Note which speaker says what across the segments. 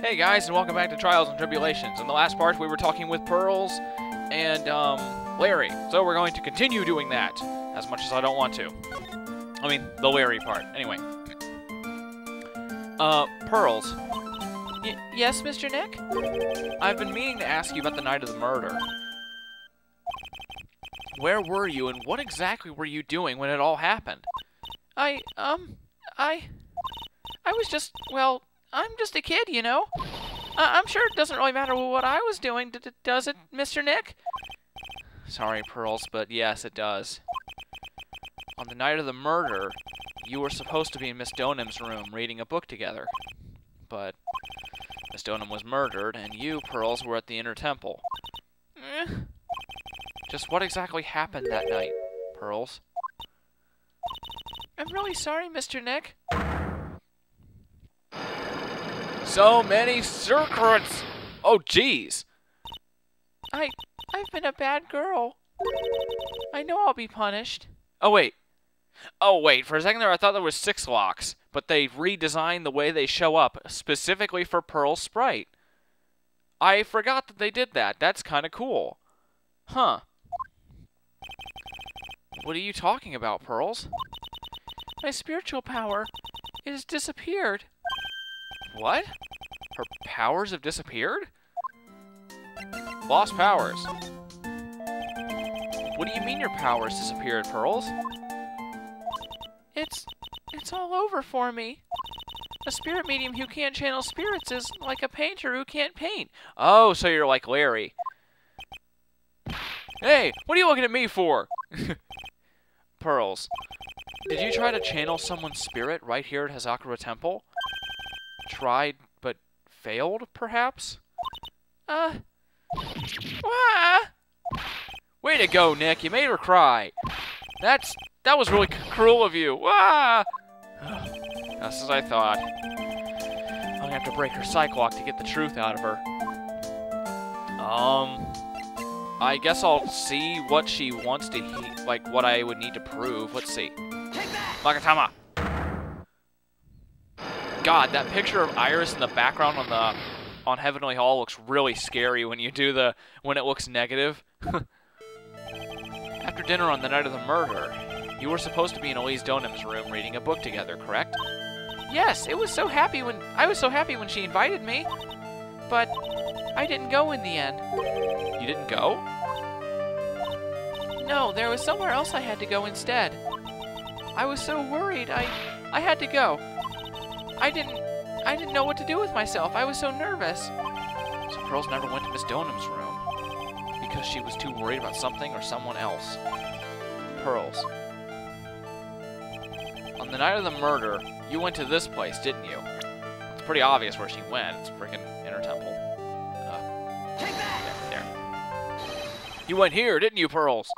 Speaker 1: Hey guys, and welcome back to Trials and Tribulations. In the last part, we were talking with Pearls and, Larry. So we're going to continue doing that, as much as I don't want to. I mean, the Larry part. Anyway. Pearls. Yes, Mr. Nick? I've been meaning to ask you about the night of the murder. Where were you, and what exactly were you doing when it all happened? I was just, well, I'm just a kid, you know? I'm sure it doesn't really matter what I was doing, does it, Mr. Nick? Sorry, Pearls, but yes, it does. On the night of the murder, you were supposed to be in Miss Donham's room reading a book together. But Miss Donham was murdered, and you, Pearls, were at the Inner Temple. Just what exactly happened that night, Pearls? I'm really sorry, Mr. Nick. So many secrets! Oh, jeez! I've been a bad girl. I know I'll be punished. Oh, wait. Oh, wait. For a second there, I thought there was 6 locks, but they redesigned the way they show up specifically for Pearl's sprite. I forgot that they did that. That's kind of cool. Huh. What are you talking about, Pearls? My spiritual power, it has disappeared. What? Her powers have disappeared? Lost powers. What do you mean your powers disappeared, Pearls? It's all over for me. A spirit medium who can't channel spirits is like a painter who can't paint. Oh, so you're like Larry. Hey, what are you looking at me for? Pearls, did you try to channel someone's spirit right here at Hazakura Temple? Tried, but failed, perhaps? Way to go, Nick. You made her cry. That was really cruel of you. Just as I thought. I'm gonna have to break her psych lock to get the truth out of her. I guess I'll see what she wants to like what I would need to prove. Let's see. Makatama. God, that picture of Iris in the background on Heavenly Hall looks really scary when you do when it looks negative. After dinner on the night of the murder, you were supposed to be in Elise Donham's room reading a book together, correct? Yes, I was so happy when she invited me, but I didn't go in the end. You didn't go? No, there was somewhere else I had to go instead. I was so worried, I had to go. I didn't know what to do with myself. I was so nervous. So Pearls never went to Miss Donham's room because she was too worried about something or someone else. Pearls. On the night of the murder, you went to this place, didn't you? It's pretty obvious where she went. It's freaking Inner Temple. Take that! There. You went here, didn't you, Pearls?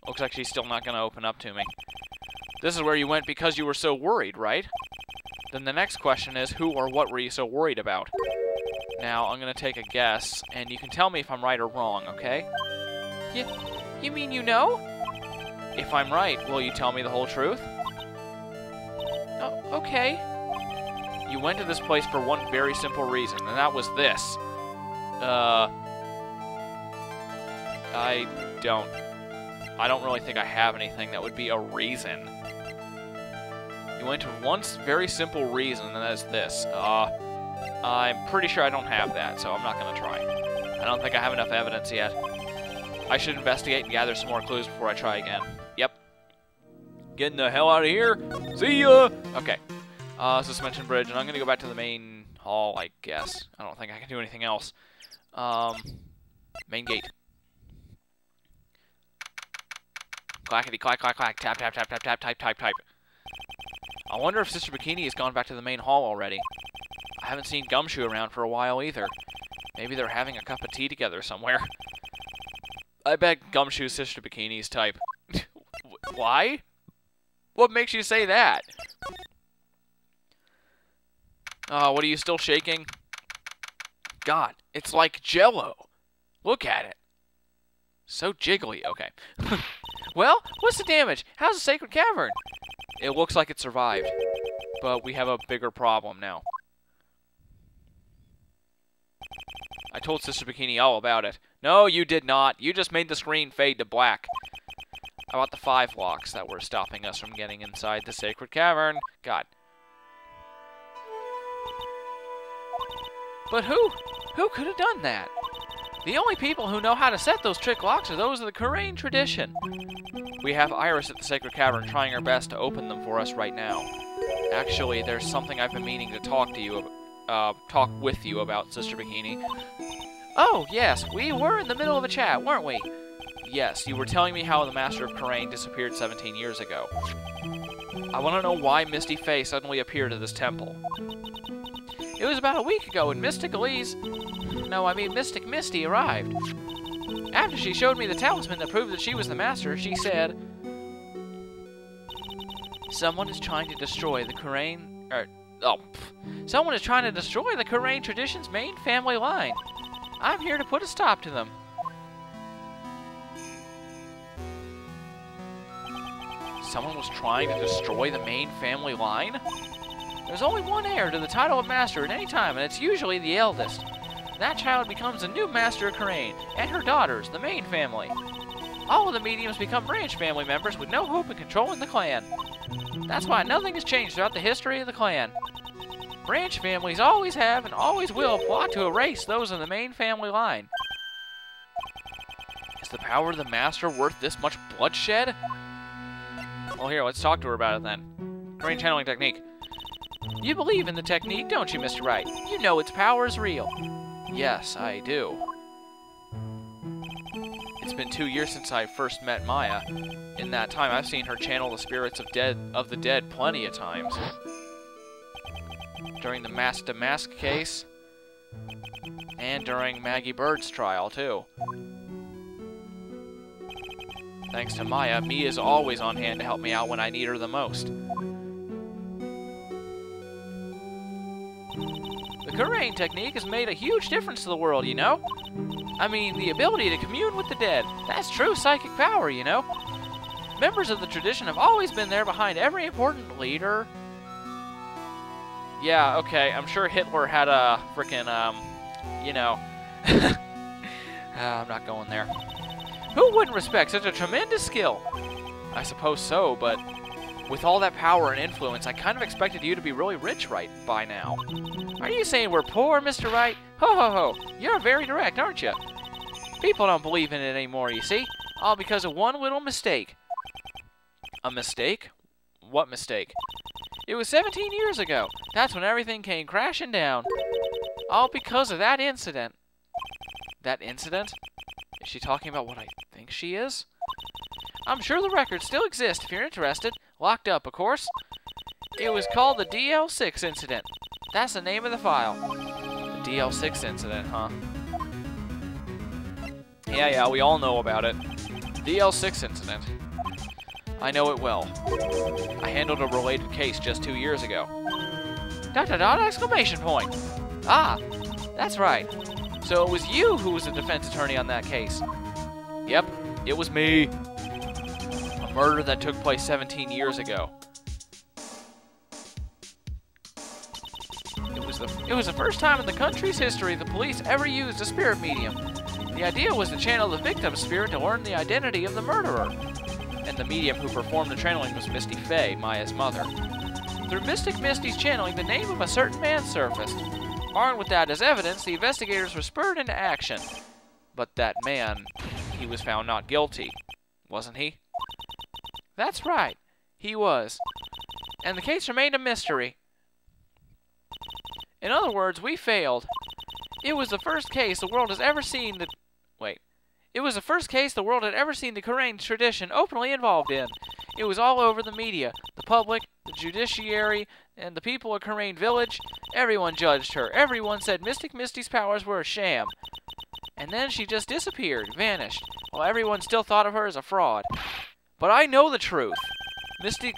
Speaker 1: Looks like she's still not going to open up to me. This is where you went because you were so worried, right? Then the next question is, who or what were you so worried about? Now, I'm going to take a guess, and you can tell me if I'm right or wrong, okay? You mean you know? If I'm right, will you tell me the whole truth? Oh, okay. You went to this place for one very simple reason, and that was this. I don't really think I have anything that would be a reason. You went to one very simple reason, and that is this. I'm pretty sure I don't have that, so I'm not going to try. I don't think I have enough evidence yet. I should investigate and gather some more clues before I try again. Yep. Getting the hell out of here. See ya! Okay. Suspension bridge, and I'm going to go back to the main hall, I guess. I don't think I can do anything else. Main gate. Clackety clack clack clack, tap tap tap tap tap type type type. I wonder if Sister Bikini has gone back to the main hall already. I haven't seen Gumshoe around for a while either. Maybe they're having a cup of tea together somewhere. I bet Gumshoe's Sister Bikini's type. Why? What makes you say that? What are you still shaking? God, it's like Jell-O. Look at it. So jiggly. Okay. Well, what's the damage? How's the Sacred Cavern? It looks like it survived, but we have a bigger problem now. I told Sister Bikini all about it. No, you did not. You just made the screen fade to black. About the 5 locks that were stopping us from getting inside the sacred cavern. God. But who could have done that? The only people who know how to set those trick locks are those of the Kurne tradition. We have Iris at the sacred cavern trying her best to open them for us right now. Actually, there's something I've been meaning to talk with you about, Sister Bikini. Oh, yes, we were in the middle of a chat, weren't we? Yes, you were telling me how the Master of Kurne disappeared 17 years ago. I want to know why Misty Faye suddenly appeared at this temple. It was about a week ago when Mystic Misty arrived. After she showed me the talisman that proved that she was the Master, she said, someone is trying to destroy the Kurne tradition's main family line. I'm here to put a stop to them. Someone was trying to destroy the main family line? There's only one heir to the title of Master at any time, and it's usually the eldest. That child becomes the new Master of Kurne, and her daughters, the main family. All of the mediums become branch family members with no hope in controlling the clan. That's why nothing has changed throughout the history of the clan. Branch families always have and always will plot to erase those in the main family line. Is the power of the Master worth this much bloodshed? Well, here, let's talk to her about it then. Kurne channeling technique. You believe in the technique, don't you, Mr. Wright? You know its power is real. Yes, I do. It's been 2 years since I first met Maya. In that time, I've seen her channel the spirits of the dead plenty of times. During the mask-to-mask case, and during Maggie Bird's trial, too. Thanks to Maya, Mi is always on hand to help me out when I need her the most. The Kurne technique has made a huge difference to the world, you know? I mean, the ability to commune with the dead. That's true psychic power, you know? Members of the tradition have always been there behind every important leader. Yeah, okay, I'm sure Hitler had a frickin', you know... I'm not going there. Who wouldn't respect such a tremendous skill? I suppose so, but with all that power and influence, I kind of expected you to be really rich right by now. Are you saying we're poor, Mr. Wright? Ho ho ho, you're very direct, aren't you? People don't believe in it anymore, you see? All because of one little mistake. A mistake? What mistake? It was 17 years ago. That's when everything came crashing down. All because of that incident. That incident? Is she talking about what I think she is? I'm sure the records still exist if you're interested. Locked up, of course. It was called the DL6 incident. That's the name of the file. The DL6 incident, huh? Yeah, we all know about it. DL6 incident. I know it well. I handled a related case just 2 years ago. ... exclamation point. Ah, that's right. So it was you who was the defense attorney on that case. Yep, it was me. A murder that took place 17 years ago. It was the first time in the country's history the police ever used a spirit medium. The idea was to channel the victim's spirit to learn the identity of the murderer. And the medium who performed the channeling was Misty Faye, Maya's mother. Through Mystic Misty's channeling, the name of a certain man surfaced. Armed with that as evidence, the investigators were spurred into action. But that man, he was found not guilty, wasn't he? That's right, he was. And the case remained a mystery. In other words, we failed. It was the first case the world has ever seen the... It was the first case the world had ever seen the Kurne tradition openly involved in. It was all over the media, the public, the judiciary, and the people of Kurne Village. Everyone judged her. Everyone said Mystic Misty's powers were a sham. And then she just disappeared, vanished, while everyone still thought of her as a fraud. But I know the truth. Misty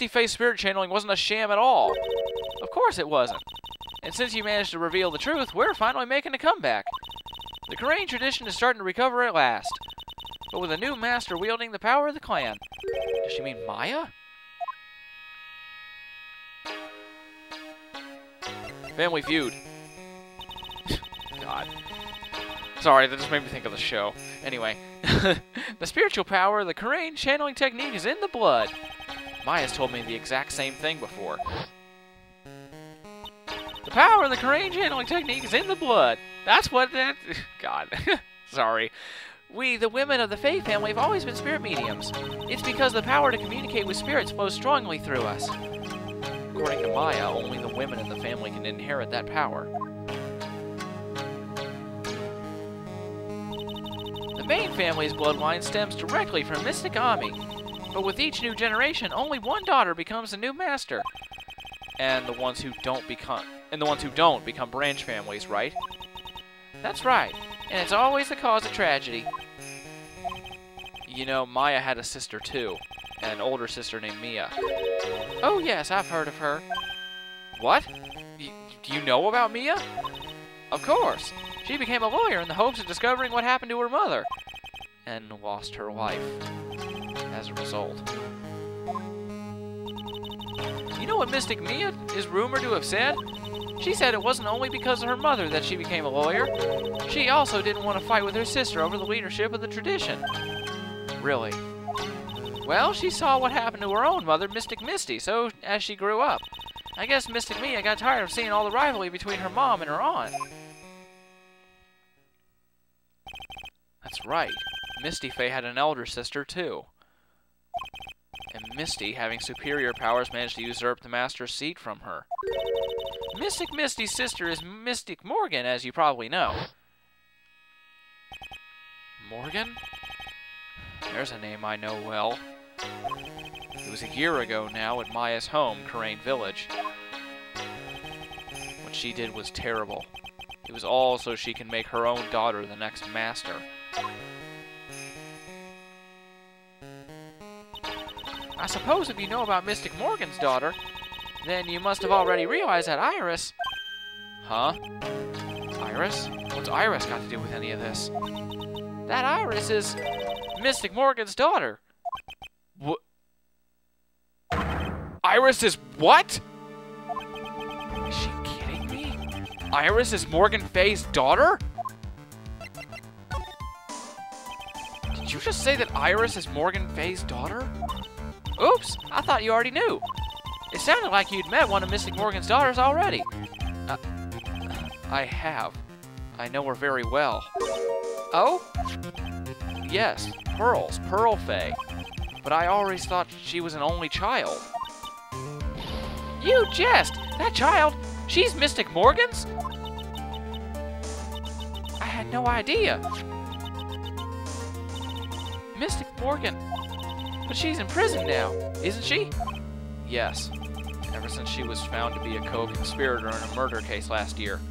Speaker 1: Faye's spirit channeling wasn't a sham at all. Of course it wasn't. And since you managed to reveal the truth, we're finally making a comeback. The Kurne tradition is starting to recover at last. But with a new master wielding the power of the clan. Does she mean Maya? Family Feud. God. Sorry, that just made me think of the show. Anyway, the spiritual power of the Kurne channeling technique is in the blood. Maya's told me the exact same thing before. The power of the Kurne channeling technique is in the blood. That's what that... God. Sorry. We, the women of the Fae family, have always been spirit mediums. It's because the power to communicate with spirits flows strongly through us. According to Maya, only the women in the family can inherit that power. The main family's bloodline stems directly from Mystic Ami, but with each new generation, only one daughter becomes a new master, and the ones who don't become branch families, right? That's right, and it's always the cause of tragedy. You know, Maya had a sister too, and an older sister named Mia. Oh yes, I've heard of her. What? Do you know about Mia? Of course. She became a lawyer in the hopes of discovering what happened to her mother, and lost her life as a result. You know what Mystic Mia is rumored to have said? She said it wasn't only because of her mother that she became a lawyer. She also didn't want to fight with her sister over the leadership of the tradition. Really? Well, she saw what happened to her own mother, Mystic Misty, so as she grew up. I guess Mystic Mia got tired of seeing all the rivalry between her mom and her aunt. That's right. Misty Faye had an elder sister, too. And Misty, having superior powers, managed to usurp the Master's seat from her. Mystic Misty's sister is Mystic Morgan, as you probably know. Morgan? There's a name I know well. It was a year ago now at Maya's home, Kurne Village. What she did was terrible. It was all so she can make her own daughter the next master. I suppose if you know about Mystic Morgan's daughter, then you must have already realized that Iris... Huh? Iris? What's Iris got to do with any of this? That Iris is Mystic Morgan's daughter. What? Iris is what? Is she kidding me? Iris is Morgan Faye's daughter? Did you just say that Iris is Morgan Faye's daughter? Oops, I thought you already knew. It sounded like you'd met one of Mystic Morgan's daughters already. I have. I know her very well. Oh? Yes, Pearl Faye. But I always thought she was an only child. You jest! That child, she's Mystic Morgan's? I had no idea. Mystic Morgan. But she's in prison now, isn't she? Yes. Ever since she was found to be a co-conspirator in a murder case last year.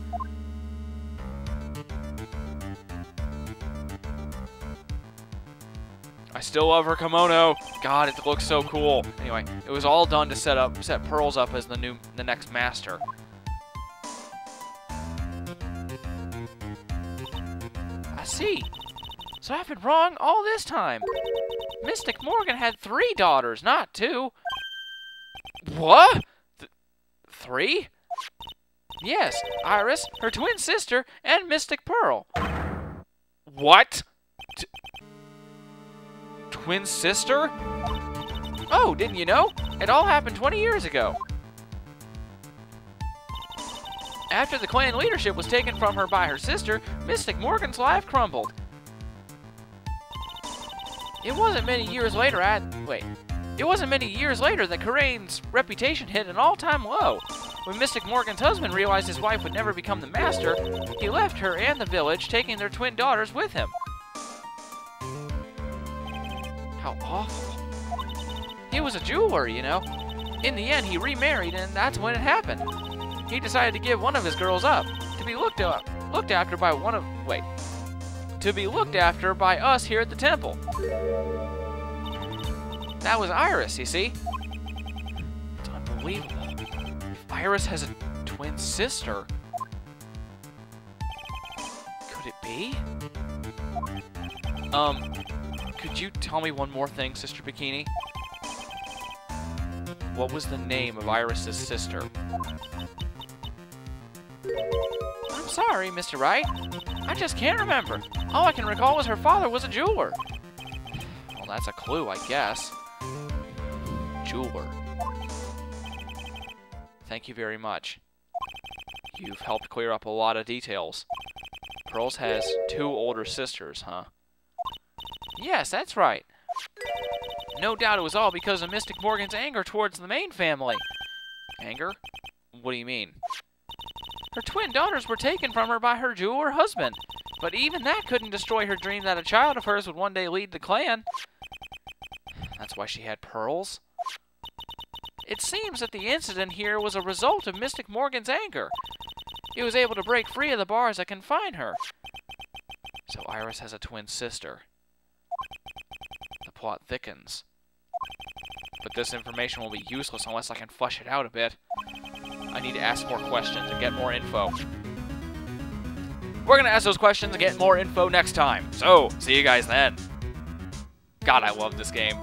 Speaker 1: I still love her kimono. God, it looks so cool. Anyway, it was all done to set Pearls up as the next master. I see. So I've been wrong all this time. Mystic Morgan had 3 daughters, not 2. What? 3? Yes, Iris, her twin sister, and Mystic Pearl. What? Twin sister? Oh, didn't you know? It all happened 20 years ago. After the clan leadership was taken from her by her sister, Mystic Morgan's life crumbled. It wasn't many years later that Kurne's reputation hit an all-time low. When Mystic Morgan's husband realized his wife would never become the master, he left her and the village, taking their twin daughters with him. How awful. He was a jeweler, you know. In the end, he remarried, and that's when it happened. He decided to give one of his girls up, to be looked after by us here at the temple. That was Iris, you see. It's unbelievable. If Iris has a twin sister, could it be? Could you tell me one more thing, Sister Bikini? What was the name of Iris's sister? I'm sorry, Mr. Wright. I just can't remember. All I can recall is her father was a jeweler. Well, that's a clue, I guess. Jeweler. Thank you very much. You've helped clear up a lot of details. Pearls has 2 older sisters, huh? Yes, that's right. No doubt it was all because of Mystic Morgan's anger towards the main family. Anger? What do you mean? Her twin daughters were taken from her by her jeweler husband, but even that couldn't destroy her dream that a child of hers would one day lead the clan. That's why she had pearls? It seems that the incident here was a result of Mystic Morgan's anger. He was able to break free of the bars that confine her. So Iris has a twin sister. The plot thickens. But this information will be useless unless I can flesh it out a bit. I need to ask more questions and get more info. We're going to ask those questions and get more info next time. So, see you guys then. God, I love this game.